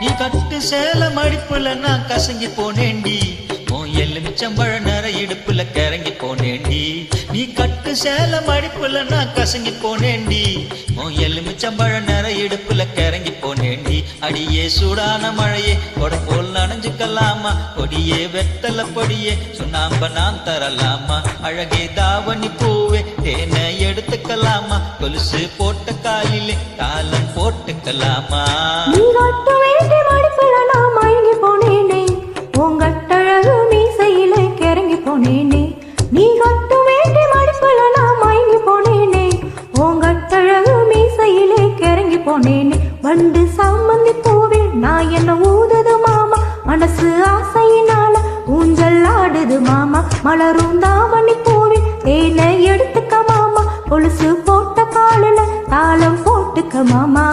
நீ கட்டு சேல மடிப்புல நான் கசங்கி போனேண்டி, உன் எலுமிச்சம்பழ நர இடுப்புல கிறங்கி போனேண்டி. நீ கட்டு சேல மடிப்புல நான் கசங்கி போனேண்டி, உன் எலுமிச்சம்பழ நர இடுப்புல கிறங்கி போனேண்டி. அடியே சூடான மழையே கொட போல் நனைஞ்சுக்கலாமா, கொடியே வெத்தல பொடியே சுண்ணாம்ப நான் தரலாமா. அழகே தாவணி பூவே தேனை எடுத்துக்கலாமா, கொலுசு போட்ட காலிலே தாளம் போட்டுக்கலாமா. நீ கட்டு வேண்டி மடிப்புல நான் மயங்கி போனேனே, உங்கட்டழகு மீசையிலே கிறங்கி போனேனே. வண்டு சாமந்தி பூவே நான் என்ன ஊதுது மாமா, மனசு ஆசையினால ஊஞ்சல் ஆடுது மாமா. மலரும் தாவணி பூவே தேனை எடுத்துக்க மாமா, கொலுசு போட்ட காலில தாளம் போட்டுக்க மாமா.